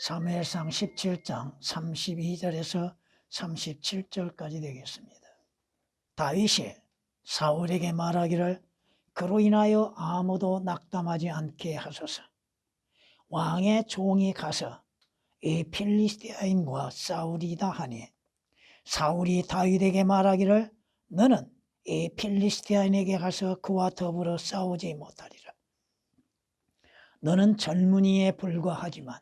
사무엘상 17장 32절에서 37절까지 되겠습니다. 다윗이 사울에게 말하기를 그로 인하여 아무도 낙담하지 않게 하소서. 왕의 종이 가서 이 필리스티아인과 싸우리다 하니 사울이 다윗에게 말하기를 너는 이 필리스티아인에게 가서 그와 더불어 싸우지 못하리라. 너는 젊은이에 불과하지만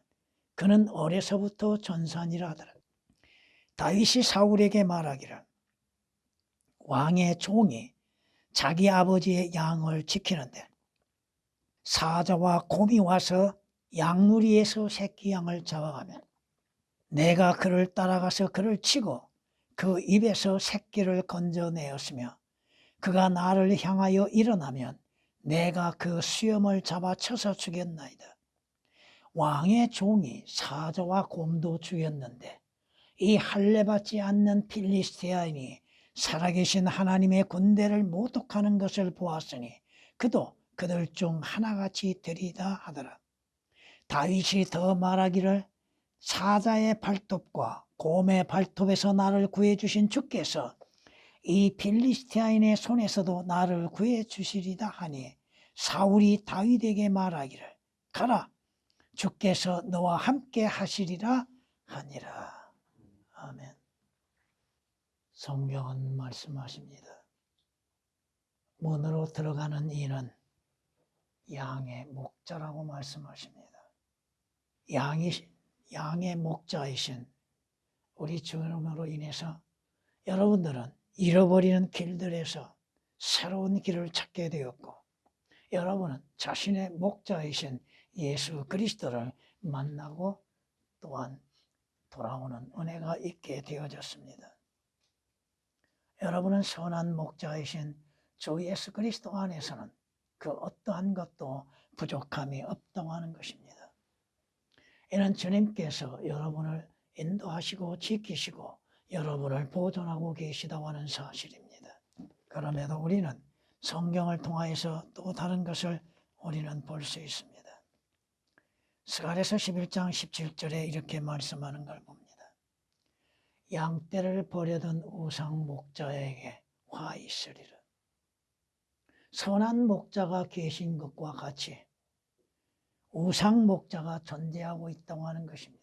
그는 어려서부터 전산이라 하더라. 다윗이 사울에게 말하기를 왕의 종이 자기 아버지의 양을 지키는데 사자와 곰이 와서 양무리에서 새끼 양을 잡아가면 내가 그를 따라가서 그를 치고 그 입에서 새끼를 건져내었으며 그가 나를 향하여 일어나면 내가 그 수염을 잡아 쳐서 죽였나이다. 왕의 종이 사자와 곰도 죽였는데 이 할례받지 않는 필리스티아인이 살아계신 하나님의 군대를 모독하는 것을 보았으니 그도 그들 중 하나같이 되리다 하더라. 다윗이 더 말하기를 사자의 발톱과 곰의 발톱에서 나를 구해주신 주께서 이 필리스티아인의 손에서도 나를 구해주시리다 하니 사울이 다윗에게 말하기를 가라 주께서 너와 함께 하시리라 하니라. 아멘. 성경은 말씀하십니다. 문으로 들어가는 이는 양의 목자라고 말씀하십니다. 양의 목자이신 우리 주님으로 인해서 여러분들은 잃어버리는 길들에서 새로운 길을 찾게 되었고 여러분은 자신의 목자이신 예수 그리스도를 만나고 또한 돌아오는 은혜가 있게 되어졌습니다. 여러분은 선한 목자이신 주 예수 그리스도 안에서는 그 어떠한 것도 부족함이 없다고 하는 것입니다. 이는 주님께서 여러분을 인도하시고 지키시고 여러분을 보존하고 계시다고 하는 사실입니다. 그럼에도 우리는 성경을 통하여서 또 다른 것을 우리는 볼 수 있습니다. 스가랴서 11장 17절에 이렇게 말씀하는 걸 봅니다. 양떼를 버려둔 우상 목자에게 화 있으리라. 선한 목자가 계신 것과 같이 우상 목자가 존재하고 있다고 하는 것입니다.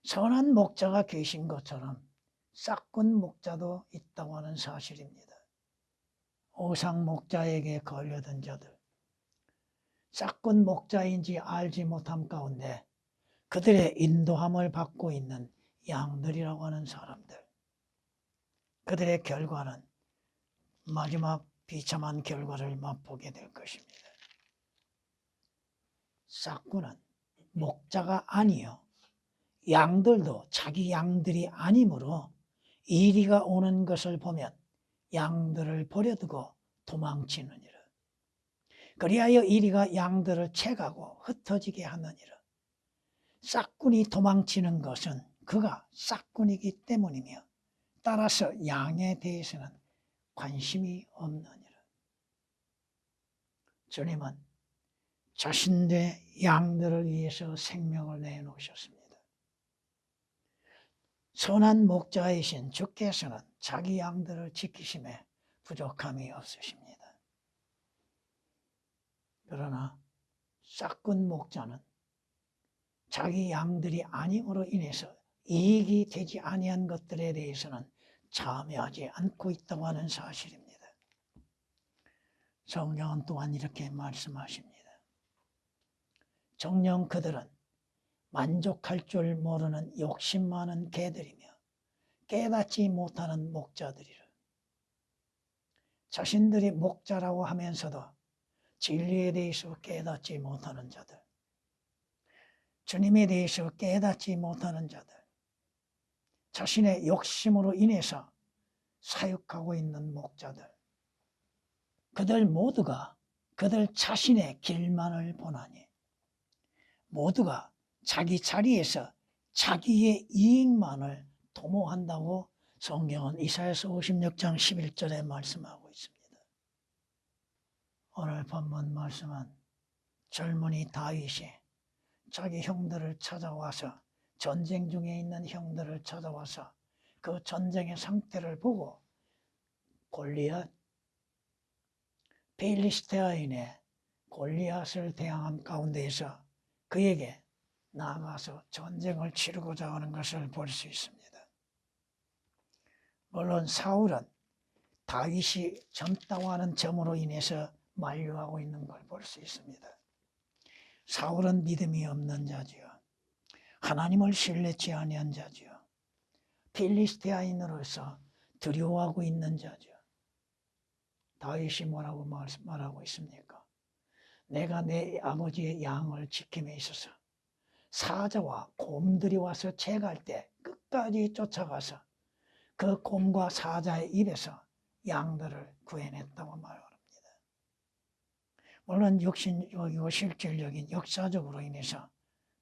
선한 목자가 계신 것처럼 싹군 목자도 있다고 하는 사실입니다. 우상 목자에게 걸려든 자들, 싹군 목자인지 알지 못함 가운데 그들의 인도함을 받고 있는 양들이라고 하는 사람들, 그들의 결과는 마지막 비참한 결과를 맛보게 될 것입니다. 싹군은 목자가 아니요 양들도 자기 양들이 아니므로 이리가 오는 것을 보면 양들을 버려두고 도망치느니라. 그리하여 이리가 양들을 채가고 흩어지게 하느니라. 싹군이 도망치는 것은 그가 싹군이기 때문이며 따라서 양에 대해서는 관심이 없느니라. 주님은 자신의 양들을 위해서 생명을 내놓으셨습니다. 선한 목자이신 주께서는 자기 양들을 지키심에 부족함이 없으십니다. 그러나 싹군 목자는 자기 양들이 아님으로 인해서 이익이 되지 아니한 것들에 대해서는 참여하지 않고 있다고 하는 사실입니다. 성경은 또한 이렇게 말씀하십니다. 정녕 그들은 만족할 줄 모르는 욕심 많은 개들이며 깨닫지 못하는 목자들이라. 자신들이 목자라고 하면서도 진리에 대해서 깨닫지 못하는 자들, 주님에 대해서 깨닫지 못하는 자들, 자신의 욕심으로 인해서 사역하고 있는 목자들, 그들 모두가 그들 자신의 길만을 보나니 모두가 자기 자리에서 자기의 이익만을 도모한다고 성경은 이사야서 56장 11절에 말씀하고 있습니다. 오늘 본문 말씀은 젊은이 다윗이 자기 형들을 찾아와서 전쟁 중에 있는 형들을 찾아와서 그 전쟁의 상태를 보고 골리앗, 필리스테아인의 골리앗을 대항한 가운데에서 그에게 나아가서 전쟁을 치르고자 하는 것을 볼 수 있습니다. 물론 사울은 다윗이 젊다고 하는 점으로 인해서 만류하고 있는 걸 볼 수 있습니다. 사울은 믿음이 없는 자지요. 하나님을 신뢰치 아니한 자지요. 필리스테아인으로서 두려워하고 있는 자죠. 다윗이 뭐라고 말하고 있습니까? 내가 내 아버지의 양을 지킴에 있어서 사자와 곰들이 와서 채갈 때 끝까지 쫓아가서 그 곰과 사자의 입에서 양들을 구해냈다고 말합니다. 물론 육신적이고 실질적인 역사적으로 인해서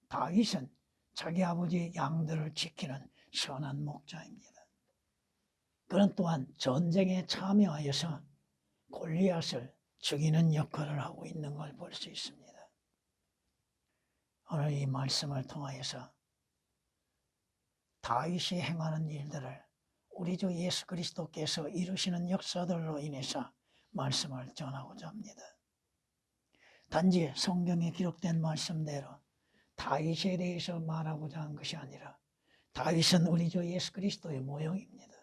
다윗은 자기 아버지의 양들을 지키는 선한 목자입니다. 그는 또한 전쟁에 참여하여서 골리앗을 죽이는 역할을 하고 있는 걸 볼 수 있습니다. 오늘 이 말씀을 통하여서 다윗이 행하는 일들을 우리 주 예수 그리스도께서 이루시는 역사들로 인해서 말씀을 전하고자 합니다. 단지 성경에 기록된 말씀대로 다윗에 대해서 말하고자 한 것이 아니라 다윗은 우리 주 예수 그리스도의 모형입니다.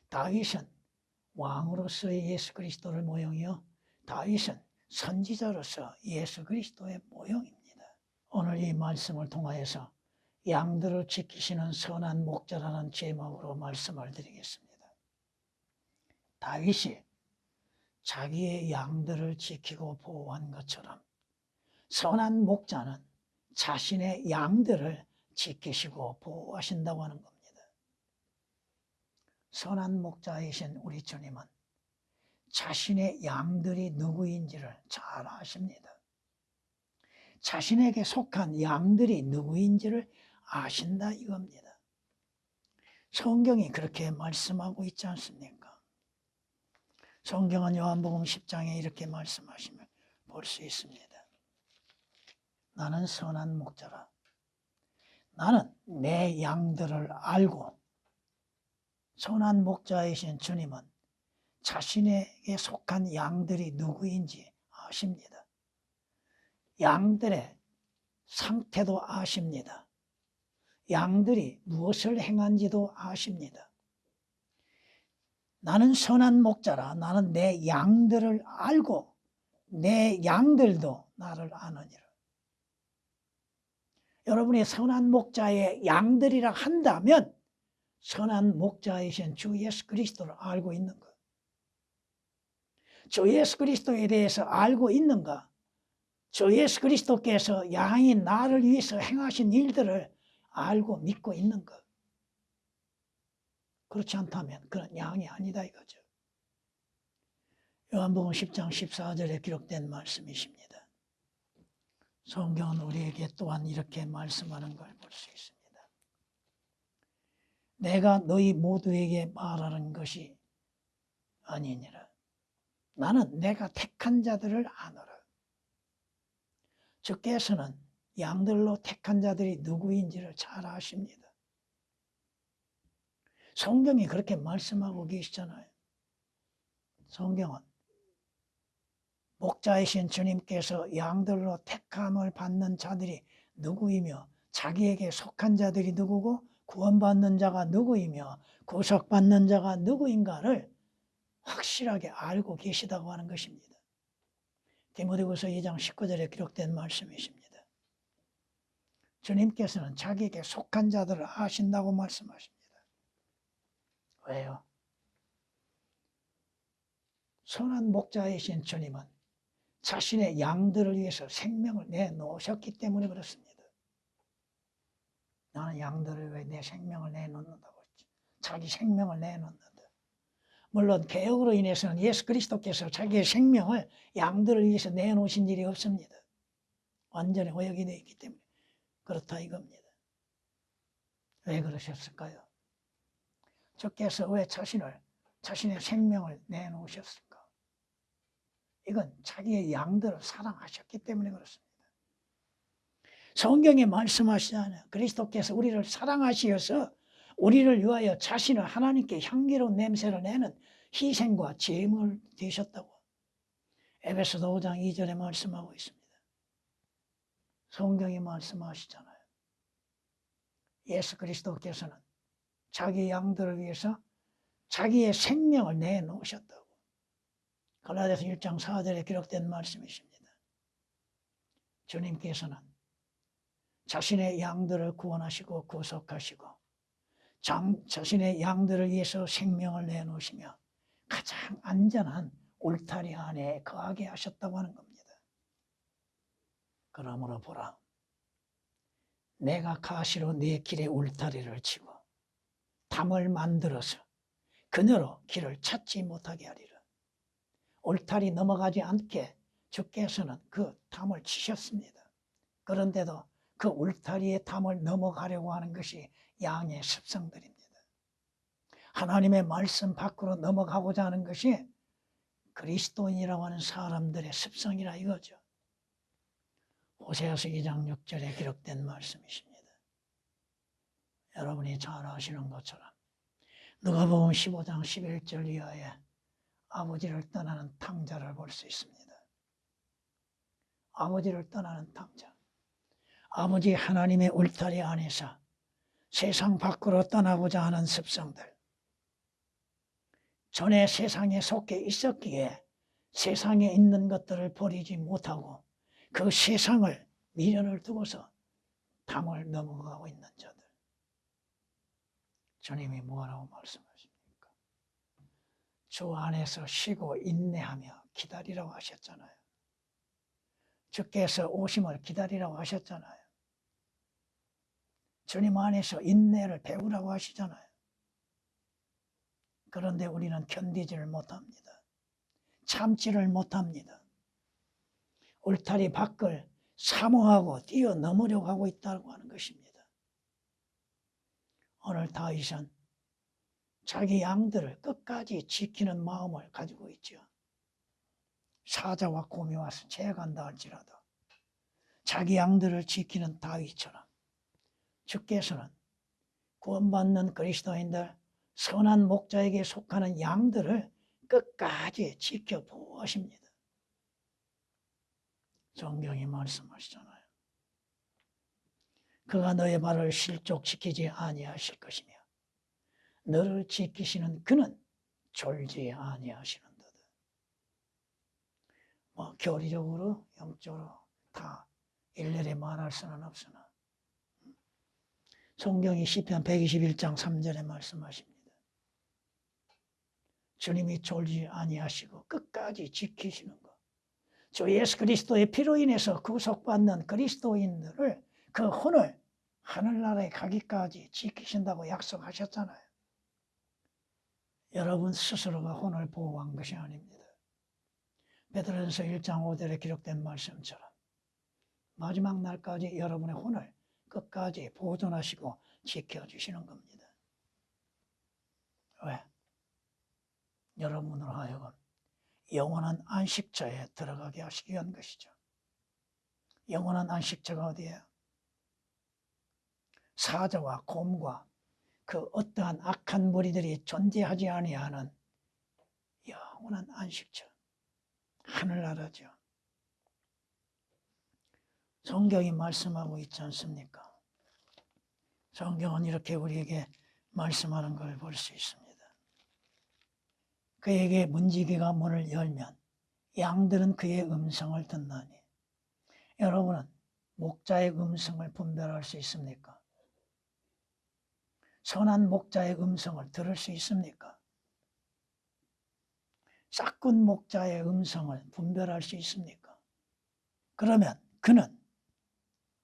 다윗은 왕으로서의 예수 그리스도를 모형이요, 다윗은 선지자로서 예수 그리스도의 모형입니다. 오늘 이 말씀을 통하여서 양들을 지키시는 선한 목자라는 제목으로 말씀을 드리겠습니다. 다윗이 자기의 양들을 지키고 보호한 것처럼 선한 목자는 자신의 양들을 지키시고 보호하신다고 하는 겁니다. 선한 목자이신 우리 주님은 자신의 양들이 누구인지를 잘 아십니다. 자신에게 속한 양들이 누구인지를 아신다 이겁니다. 성경이 그렇게 말씀하고 있지 않습니까? 성경은 요한복음 10장에 이렇게 말씀하시면 볼 수 있습니다. 나는 선한 목자라. 나는 내 양들을 알고, 선한 목자이신 주님은 자신에게 속한 양들이 누구인지 아십니다. 양들의 상태도 아십니다. 양들이 무엇을 행한지도 아십니다. 나는 선한 목자라. 나는 내 양들을 알고 내 양들도 나를 아느니라. 여러분이 선한 목자의 양들이라 한다면 선한 목자이신 주 예수 그리스도를 알고 있는가? 주 예수 그리스도에 대해서 알고 있는가? 주 예수 그리스도께서 양인 나를 위해서 행하신 일들을 알고 믿고 있는가? 그렇지 않다면 그런 양이 아니다 이거죠. 요한복음 10장 14절에 기록된 말씀이십니다. 성경은 우리에게 또한 이렇게 말씀하는 걸 볼 수 있습니다. 내가 너희 모두에게 말하는 것이 아니니라. 나는 내가 택한 자들을 아노라. 주께서는 양들로 택한 자들이 누구인지를 잘 아십니다. 성경이 그렇게 말씀하고 계시잖아요. 성경은 목자이신 주님께서 양들로 택함을 받는 자들이 누구이며 자기에게 속한 자들이 누구고 구원받는 자가 누구이며 구속받는 자가 누구인가를 확실하게 알고 계시다고 하는 것입니다. 디모데후서 2장 19절에 기록된 말씀이십니다. 주님께서는 자기에게 속한 자들을 아신다고 말씀하십니다. 왜요? 선한 목자이신 주님은 자신의 양들을 위해서 생명을 내놓으셨기 때문에 그렇습니다. 나는 양들을 왜 내 생명을 내놓는다고 했지? 자기 생명을 내놓는다. 물론 개혁으로 인해서는 예수 그리스도께서 자기의 생명을 양들을 위해서 내놓으신 일이 없습니다. 완전히 오역이 되어 있기 때문에 그렇다 이겁니다. 왜 그러셨을까요? 주께서 왜 자신의 생명을 내놓으셨을까? 이건 자기의 양들을 사랑하셨기 때문에 그렇습니다. 성경에 말씀하시잖아요. 그리스도께서 우리를 사랑하시어서 우리를 위하여 자신을 하나님께 향기로운 냄새를 내는 희생과 제물 되셨다고 에베소서 5장 2절에 말씀하고 있습니다. 성경이 말씀하시잖아요. 예수 그리스도께서는 자기 양들을 위해서 자기의 생명을 내놓으셨다고 갈라디아서 1장 4절에 기록된 말씀이십니다. 주님께서는 자신의 양들을 구원하시고 구속하시고 자신의 양들을 위해서 생명을 내놓으시며 가장 안전한 울타리 안에 거하게 하셨다고 하는 겁니다. 그러므로 보라, 내가 가시로 네 길에 울타리를 치고 담을 만들어서 그녀로 길을 찾지 못하게 하리라. 울타리 넘어가지 않게 주께서는 그 담을 치셨습니다. 그런데도 그 울타리의 담을 넘어가려고 하는 것이 양의 습성들입니다. 하나님의 말씀 밖으로 넘어가고자 하는 것이 그리스도인이라고 하는 사람들의 습성이라 이거죠. 호세아서 2장 6절에 기록된 말씀이십니다. 여러분이 잘 아시는 것처럼 누가복음 15장 11절 이하에 아버지를 떠나는 탕자를 볼 수 있습니다. 아버지를 떠나는 탕자. 아버지 하나님의 울타리 안에서 세상 밖으로 떠나고자 하는 습성들. 전에 세상에 속해 있었기에 세상에 있는 것들을 버리지 못하고 그 세상을 미련을 두고서 담을 넘어가고 있는 자들. 주님이 뭐라고 말씀하십니까? 주 안에서 쉬고 인내하며 기다리라고 하셨잖아요. 주께서 오심을 기다리라고 하셨잖아요. 주님 안에서 인내를 배우라고 하시잖아요. 그런데 우리는 견디지를 못합니다. 참지를 못합니다. 울타리 밖을 사모하고 뛰어넘으려고 하고 있다고 하는 것입니다. 오늘 다윗은 자기 양들을 끝까지 지키는 마음을 가지고 있죠. 사자와 곰이 와서 재간다 할지라도 자기 양들을 지키는 다윗처럼 주께서는 구원받는 그리스도인들, 선한 목자에게 속하는 양들을 끝까지 지켜보십니다. 성경이 말씀하시잖아요. 그가 너의 발을 실족시키지 아니하실 것이며 너를 지키시는 그는 졸지 아니하시는도다. 교리적으로 영적으로 다 일일이 말할 수는 없으나 성경이 시편 121장 3절에 말씀하십니다. 주님이 졸지 아니하시고 끝까지 지키시는 것. 주 예수 그리스도의 피로 인해서 구속받는 그리스도인들을 그 혼을 하늘나라에 가기까지 지키신다고 약속하셨잖아요. 여러분 스스로가 혼을 보호한 것이 아닙니다. 베드로전서 1장 5절에 기록된 말씀처럼 마지막 날까지 여러분의 혼을 끝까지 보존하시고 지켜주시는 겁니다. 왜? 여러분으로 하여금 영원한 안식처에 들어가게 하시기 위한 것이죠. 영원한 안식처가 어디예요? 사자와 곰과 그 어떠한 악한 무리들이 존재하지 아니하는 영원한 안식처, 하늘나라죠. 성경이 말씀하고 있지 않습니까? 성경은 이렇게 우리에게 말씀하는 걸 볼 수 있습니다. 그에게 문지기가 문을 열면 양들은 그의 음성을 듣나니. 여러분은 목자의 음성을 분별할 수 있습니까? 선한 목자의 음성을 들을 수 있습니까? 싹군 목자의 음성을 분별할 수 있습니까? 그러면 그는,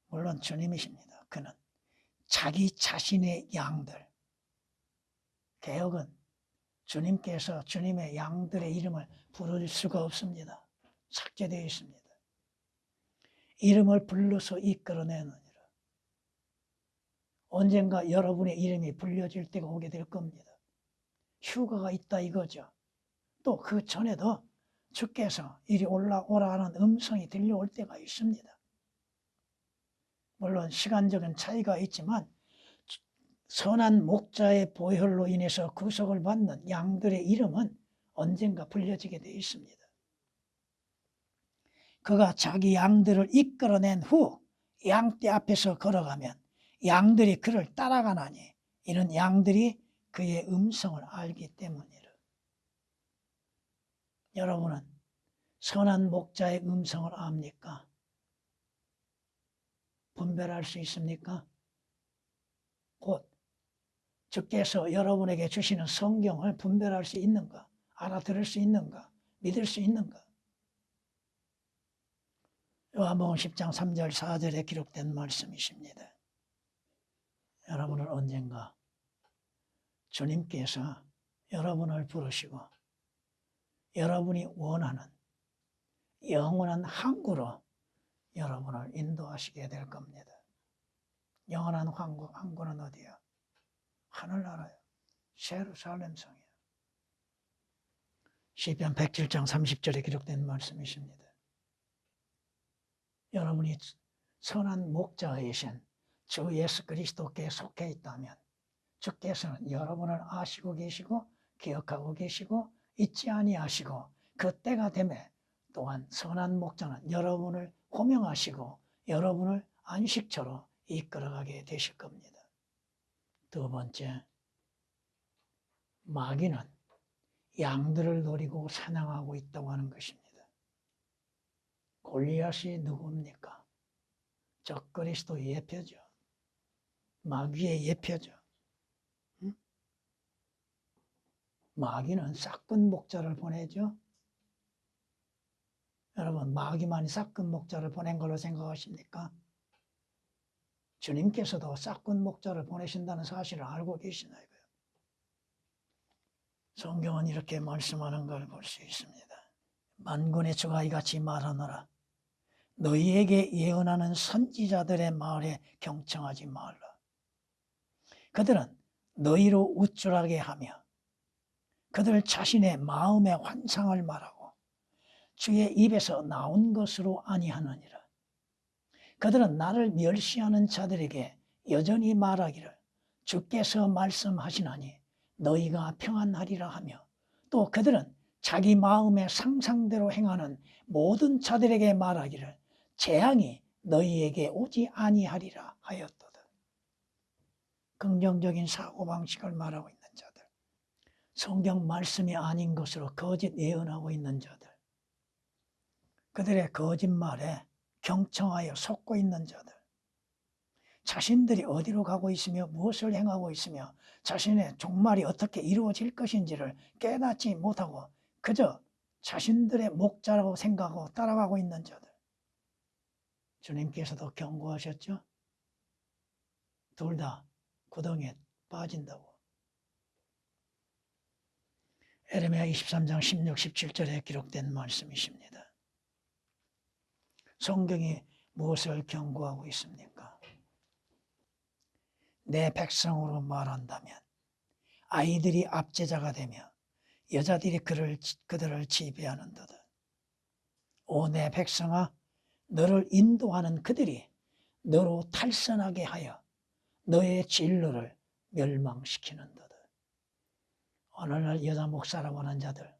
물론 주님이십니다. 그는 자기 자신의 양들, 개역은 주님께서 주님의 양들의 이름을 부를 수가 없습니다. 삭제되어 있습니다. 이름을 불러서 이끌어내느니라. 언젠가 여러분의 이름이 불려질 때가 오게 될 겁니다. 휴가가 있다 이거죠. 또 그 전에도 주께서 이리 올라오라 하는 음성이 들려올 때가 있습니다. 물론 시간적인 차이가 있지만 선한 목자의 보혈로 인해서 구속을 받는 양들의 이름은 언젠가 불려지게 되어 있습니다. 그가 자기 양들을 이끌어낸 후 양떼 앞에서 걸어가면 양들이 그를 따라가나니 이는 양들이 그의 음성을 알기 때문이라. 여러분은 선한 목자의 음성을 압니까? 분별할 수 있습니까? 곧 주께서 여러분에게 주시는 성경을 분별할 수 있는가? 알아들을 수 있는가? 믿을 수 있는가? 요한복음 10장 3절 4절에 기록된 말씀이십니다. 여러분은 언젠가 주님께서 여러분을 부르시고 여러분이 원하는 영원한 항구로 여러분을 인도하시게 될 겁니다. 영원한 항구는 어디야? 하늘나라야. 예루살렘 성이야. 시편 107장 30절에 기록된 말씀이십니다. 여러분이 선한 목자이신 주 예수 그리스도께 속해 있다면 주께서는 여러분을 아시고 계시고 기억하고 계시고 잊지 아니하시고 그 때가 되매 또한 선한 목자는 여러분을 호명하시고 여러분을 안식처로 이끌어가게 되실 겁니다. 두 번째, 마귀는 양들을 노리고 사냥하고 있다고 하는 것입니다. 골리앗이 누굽니까? 적그리스도의 예표죠. 마귀의 예표죠. 응? 마귀는 싹군 목자를 보내죠. 여러분, 마귀만이 싹군 목자를 보낸 걸로 생각하십니까? 주님께서도 싹군 목자를 보내신다는 사실을 알고 계시나요? 성경은 이렇게 말씀하는 걸 볼 수 있습니다. 만군의 주가 이같이 말하노라. 너희에게 예언하는 선지자들의 말에 경청하지 말라. 그들은 너희로 우쭐하게 하며 그들 자신의 마음의 환상을 말하고 주의 입에서 나온 것으로 아니하느니라. 그들은 나를 멸시하는 자들에게 여전히 말하기를 주께서 말씀하시나니 너희가 평안하리라 하며 또 그들은 자기 마음의 상상대로 행하는 모든 자들에게 말하기를 재앙이 너희에게 오지 아니하리라 하였도다. 긍정적인 사고방식을 말하고 있는 자들, 성경 말씀이 아닌 것으로 거짓 예언하고 있는 자들, 그들의 거짓말에 경청하여 속고 있는 자들, 자신들이 어디로 가고 있으며 무엇을 행하고 있으며 자신의 종말이 어떻게 이루어질 것인지를 깨닫지 못하고 그저 자신들의 목자라고 생각하고 따라가고 있는 자들. 주님께서도 경고하셨죠? 둘 다 구덩이에 빠진다고. 에레미야 23장 16, 17절에 기록된 말씀이십니다. 성경이 무엇을 경고하고 있습니까? 내 백성으로 말한다면 아이들이 압제자가 되며 여자들이 그들을 지배하는도다. 오 내 백성아, 너를 인도하는 그들이 너로 탈선하게 하여 너의 진로를 멸망시키는도다. 오늘날 여자 목사라고 하는 자들,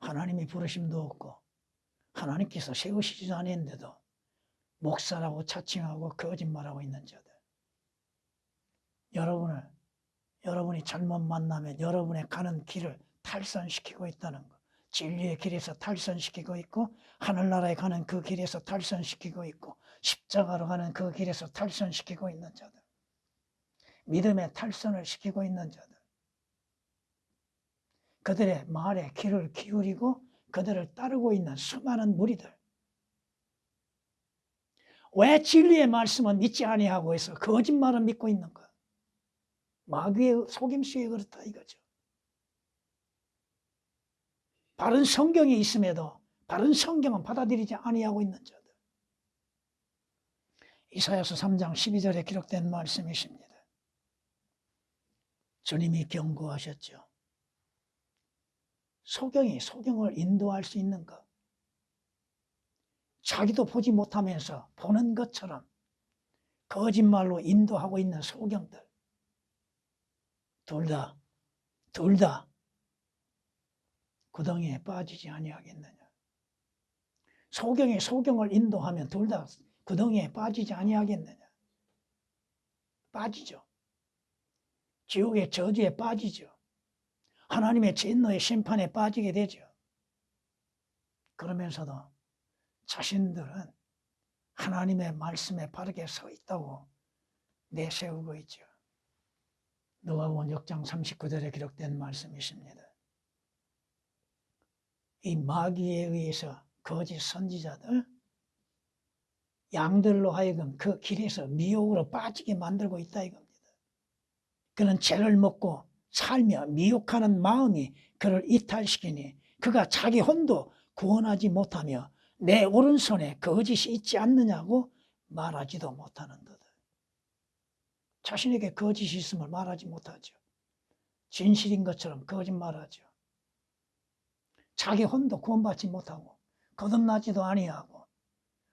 하나님이 부르심도 없고 하나님께서 세우시지도 않았는데도 목사라고 자칭하고 거짓말하고 있는 자들. 여러분이 잘못 만나면 여러분의 가는 길을 탈선시키고 있다는 것. 진리의 길에서 탈선시키고 있고 하늘나라에 가는 그 길에서 탈선시키고 있고 십자가로 가는 그 길에서 탈선시키고 있는 자들. 믿음의 탈선을 시키고 있는 자들. 그들의 말에 귀를 기울이고 그들을 따르고 있는 수많은 무리들. 왜 진리의 말씀은 믿지 아니하고 해서 거짓말은 믿고 있는가? 마귀의 속임수에 그렇다 이거죠. 바른 성경이 있음에도 바른 성경은 받아들이지 아니하고 있는 자들. 이사야서 3장 12절에 기록된 말씀이십니다. 주님이 경고하셨죠. 소경을 인도할 수 있는가? 자기도 보지 못하면서 보는 것처럼 거짓말로 인도하고 있는 소경들, 둘 다 구덩이에 빠지지 아니하겠느냐. 소경이 소경을 인도하면 둘 다 구덩이에 빠지지 아니하겠느냐. 빠지죠. 지옥의 저주에 빠지죠. 하나님의 진노의 심판에 빠지게 되죠. 그러면서도 자신들은 하나님의 말씀에 바르게 서 있다고 내세우고 있죠. 누가복음 6장 39절에 기록된 말씀이십니다. 이 마귀에 의해서 거짓 선지자들, 양들로 하여금 그 길에서 미혹으로 빠지게 만들고 있다 이겁니다. 그는 죄를 먹고 살며 미혹하는 마음이 그를 이탈시키니 그가 자기 혼도 구원하지 못하며 내 오른손에 거짓이 있지 않느냐고 말하지도 못하는 듯. 자신에게 거짓이 있음을 말하지 못하죠. 진실인 것처럼 거짓말하죠. 자기 혼도 구원받지 못하고 거듭나지도 아니하고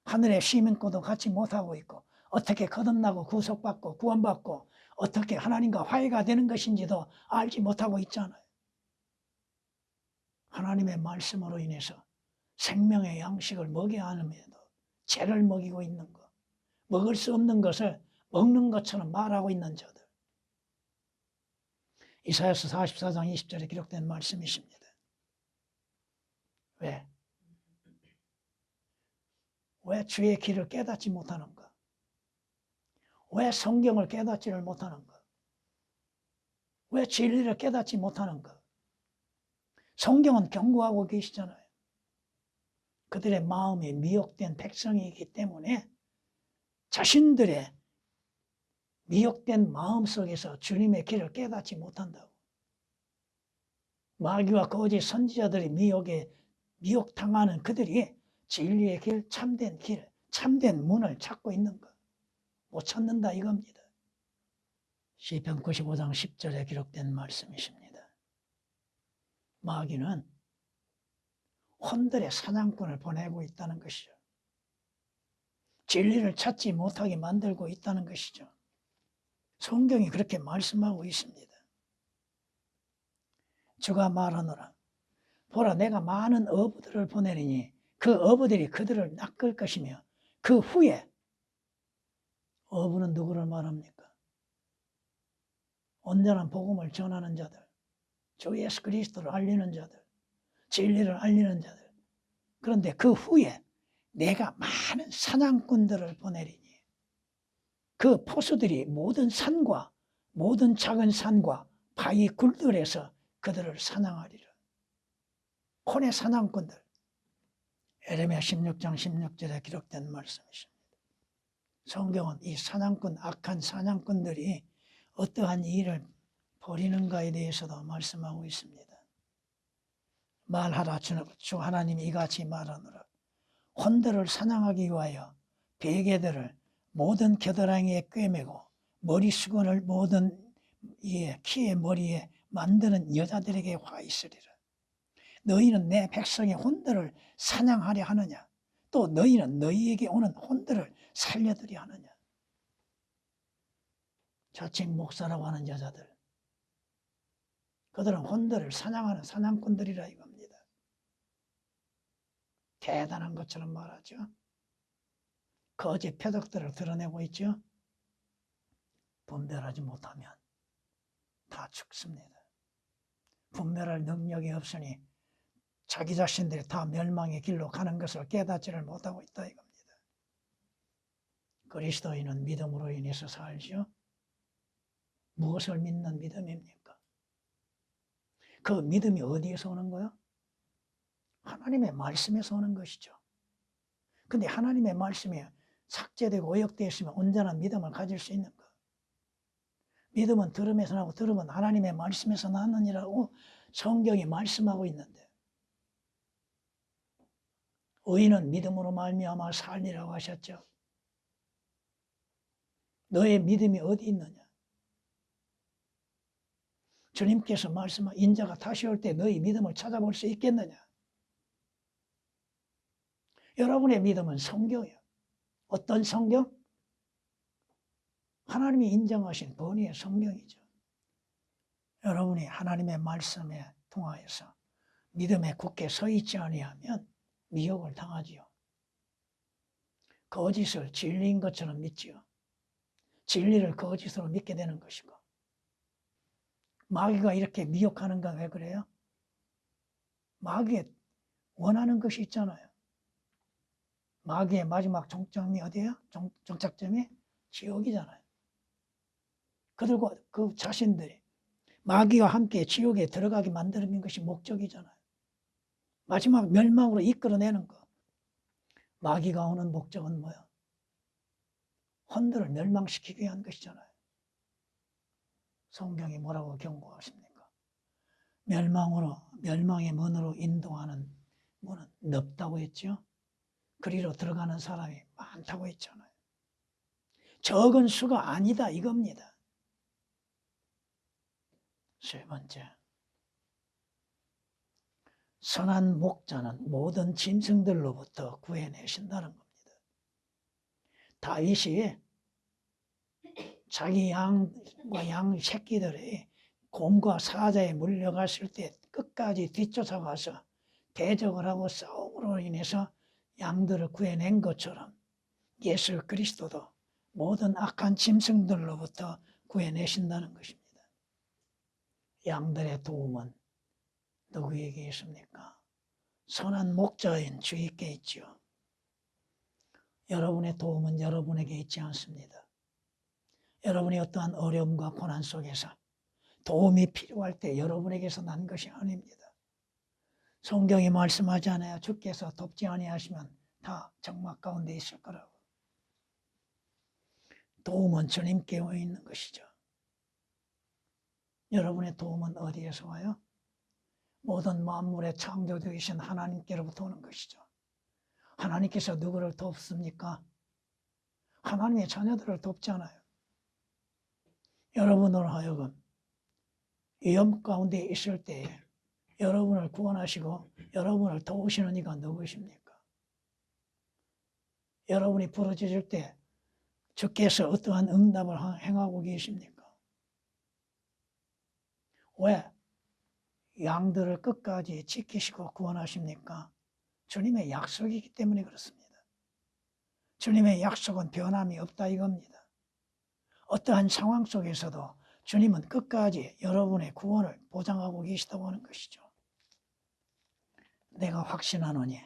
하늘의 시민권도 갖지 못하고 있고 어떻게 거듭나고 구속받고 구원받고 어떻게 하나님과 화해가 되는 것인지도 알지 못하고 있잖아요. 하나님의 말씀으로 인해서 생명의 양식을 먹여야 하는데도 죄를 먹이고 있는 것, 먹을 수 없는 것을 먹는 것처럼 말하고 있는 자들. 이사야서 44장 20절에 기록된 말씀이십니다. 왜? 왜 주의 길을 깨닫지 못하는가? 왜 성경을 깨닫지를 못하는가? 왜 진리를 깨닫지 못하는가? 성경은 경고하고 계시잖아요. 그들의 마음이 미혹된 백성이기 때문에 자신들의 미혹된 마음 속에서 주님의 길을 깨닫지 못한다고. 마귀와 거짓 선지자들이 미혹당하는 그들이 진리의 길, 참된 문을 찾고 있는 것. 못 찾는다 이겁니다. 시편 95장 10절에 기록된 말씀이십니다. 마귀는 혼들의 사냥꾼을 보내고 있다는 것이죠. 진리를 찾지 못하게 만들고 있다는 것이죠. 성경이 그렇게 말씀하고 있습니다. 주가 말하노라. 보라, 내가 많은 어부들을 보내리니 그 어부들이 그들을 낚을 것이며 그 후에, 어부는 누구를 말합니까? 온전한 복음을 전하는 자들, 주 예수 그리스도를 알리는 자들, 진리를 알리는 자들. 그런데 그 후에 내가 많은 사냥꾼들을 보내리니 그 포수들이 모든 산과 모든 작은 산과 바위 굴들에서 그들을 사냥하리라. 혼의 사냥꾼들. 에레미야 16장 16절에 기록된 말씀이십니다. 성경은 이 사냥꾼, 악한 사냥꾼들이 어떠한 일을 벌이는가에 대해서도 말씀하고 있습니다. 말하라, 주 하나님이 이같이 말하노라. 혼들을 사냥하기 위하여 베개들을 모든 겨드랑이에 꿰매고 머리수건을 모든 키의 머리에 만드는 여자들에게 화 있으리라. 너희는 내 백성의 혼들을 사냥하려 하느냐? 또 너희는 너희에게 오는 혼들을 살려두려 하느냐? 자칭 목사라고 하는 여자들, 그들은 혼들을 사냥하는 사냥꾼들이라 이겁니다. 대단한 것처럼 말하죠. 거짓 표적들을 드러내고 있죠. 분별하지 못하면 다 죽습니다. 분별할 능력이 없으니 자기 자신들이 다 멸망의 길로 가는 것을 깨닫지를 못하고 있다 이겁니다. 그리스도인은 믿음으로 인해서 살죠. 무엇을 믿는 믿음입니까? 그 믿음이 어디에서 오는 거요? 하나님의 말씀에서 오는 것이죠. 근데 하나님의 말씀이 삭제되고 오역되었으면 온전한 믿음을 가질 수 있는가? 믿음은 들음에서 나고 들음은 하나님의 말씀에서 나느니라고 성경이 말씀하고 있는데, 의인은 믿음으로 말미암아 살리라고 하셨죠. 너의 믿음이 어디 있느냐? 주님께서 말씀한 인자가 다시 올 때 너희 믿음을 찾아볼 수 있겠느냐? 여러분의 믿음은 성경이에요. 어떤 성경? 하나님이 인정하신 번뇌의 성경이죠. 여러분이 하나님의 말씀에 통하여서 믿음에 굳게 서 있지 아니하면 미혹을 당하지요. 거짓을 진리인 것처럼 믿지요. 진리를 거짓으로 믿게 되는 것이고. 마귀가 이렇게 미혹하는가 왜 그래요? 마귀의 원하는 것이 있잖아요. 마귀의 마지막 종점이 어디예요? 종착점이 지옥이잖아요. 그들과 그 자신들이 마귀와 함께 지옥에 들어가게 만드는 것이 목적이잖아요. 마지막 멸망으로 이끌어내는 것. 마귀가 오는 목적은 뭐야? 혼들을 멸망시키기 위한 것이잖아요. 성경이 뭐라고 경고하십니까? 멸망의 문으로 인도하는 문은 넓다고 했죠. 그리로 들어가는 사람이 많다고 했잖아요. 적은 수가 아니다 이겁니다. 세 번째, 선한 목자는 모든 짐승들로부터 구해내신다는 겁니다. 다윗이 자기 양과 양 새끼들이 곰과 사자에 물려갔을 때 끝까지 뒤쫓아가서 대적을 하고 싸움으로 인해서 양들을 구해낸 것처럼 예수 그리스도도 모든 악한 짐승들로부터 구해내신다는 것입니다. 양들의 도움은 누구에게 있습니까? 선한 목자인 주님께 있죠. 여러분의 도움은 여러분에게 있지 않습니다. 여러분이 어떠한 어려움과 고난 속에서 도움이 필요할 때 여러분에게서 난 것이 아닙니다. 성경이 말씀하지 않아요. 주께서 돕지 아니하시면 다 적막 가운데 있을 거라고. 도움은 주님께 있는 것이죠. 여러분의 도움은 어디에서 와요? 모든 만물의 창조주이신 하나님께로부터 오는 것이죠. 하나님께서 누구를 돕습니까? 하나님의 자녀들을 돕잖아요. 여러분으로 하여금 위험 가운데 있을 때 여러분을 구원하시고 여러분을 도우시는 이가 누구십니까? 여러분이 부르짖을 때 주께서 어떠한 응답을 행하고 계십니까? 왜? 양들을 끝까지 지키시고 구원하십니까? 주님의 약속이기 때문에 그렇습니다. 주님의 약속은 변함이 없다 이겁니다. 어떠한 상황 속에서도 주님은 끝까지 여러분의 구원을 보장하고 계시다고 하는 것이죠. 내가 확신하노니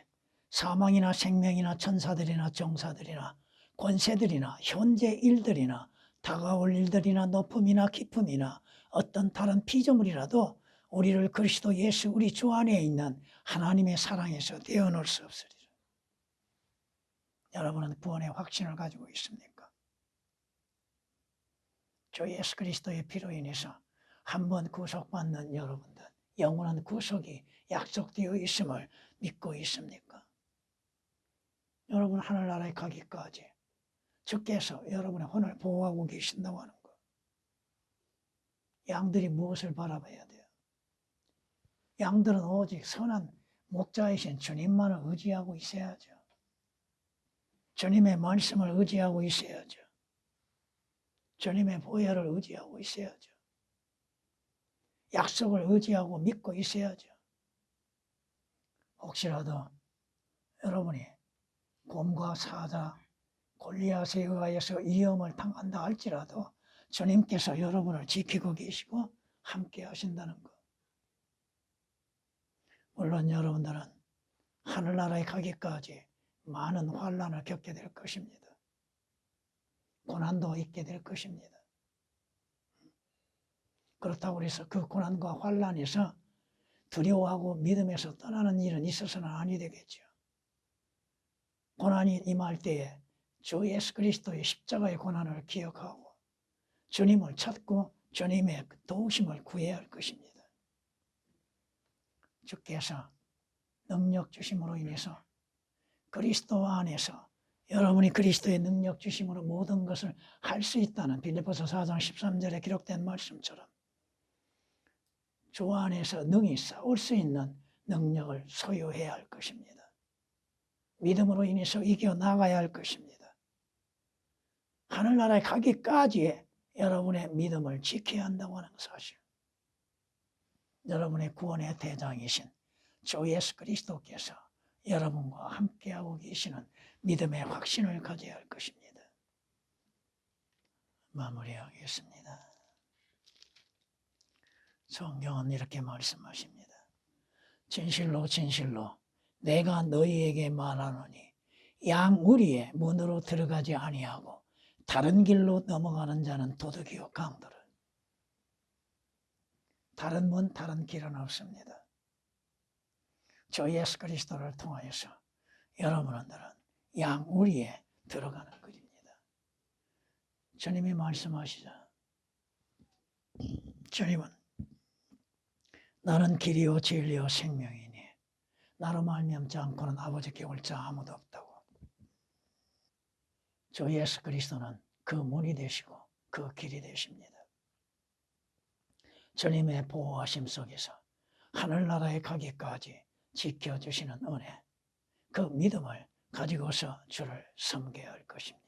사망이나 생명이나 천사들이나 정사들이나 권세들이나 현재 일들이나 다가올 일들이나 높음이나 깊음이나 어떤 다른 피조물이라도 우리를 그리스도 예수 우리 주 안에 있는 하나님의 사랑에서 떼어놓을 수 없으리라. 여러분은 구원의 확신을 가지고 있습니까? 주 예수 그리스도의 피로 인해서 한번 구속받는 여러분들, 영원한 구속이 약속되어 있음을 믿고 있습니까? 여러분 하늘나라에 가기까지 주께서 여러분의 혼을 보호하고 계신다고 하는 것. 양들이 무엇을 바라봐야 돼요? 양들은 오직 선한 목자이신 주님만을 의지하고 있어야죠. 주님의 말씀을 의지하고 있어야죠. 주님의 보혈을 의지하고 있어야죠. 약속을 의지하고 믿고 있어야죠. 혹시라도 여러분이 곰과 사자, 골리앗에 의하여서 위험을 당한다 할지라도 주님께서 여러분을 지키고 계시고 함께 하신다는 것. 물론 여러분들은 하늘나라에 가기까지 많은 환난을 겪게 될 것입니다. 고난도 있게 될 것입니다. 그렇다고 해서 그 고난과 환난에서 두려워하고 믿음에서 떠나는 일은 있어서는 아니 되겠죠. 고난이 임할 때에 주 예수 그리스도의 십자가의 고난을 기억하고 주님을 찾고 주님의 도우심을 구해야 할 것입니다. 주께서 능력 주심으로 인해서 그리스도 안에서 여러분이 그리스도의 능력 주심으로 모든 것을 할 수 있다는 빌립보서 4장 13절에 기록된 말씀처럼 주 안에서 능히 싸울 수 있는 능력을 소유해야 할 것입니다. 믿음으로 인해서 이겨나가야 할 것입니다. 하늘나라에 가기까지 여러분의 믿음을 지켜야 한다고 하는 사실. 여러분의 구원의 대장이신 주 예수 그리스도께서 여러분과 함께하고 계시는 믿음의 확신을 가져야 할 것입니다. 마무리하겠습니다. 성경은 이렇게 말씀하십니다. 진실로 진실로 내가 너희에게 말하노니 양우리의 문으로 들어가지 아니하고 다른 길로 넘어가는 자는 도둑이요 강도를. 다른 문, 다른 길은 없습니다. 주 예수 그리스도를 통하여서 여러분들은 양우리에 들어가는 것입니다. 주님이 말씀하시자. 주님은 나는 길이요 진리요 생명이니 나로 말미암지 않고는 아버지께 올 자 아무도 없다고. 주 예수 그리스도는 그 문이 되시고 그 길이 되십니다. 주님의 보호하심 속에서 하늘나라에 가기까지 지켜주시는 은혜, 그 믿음을 가지고서 주를 섬겨야 할 것입니다.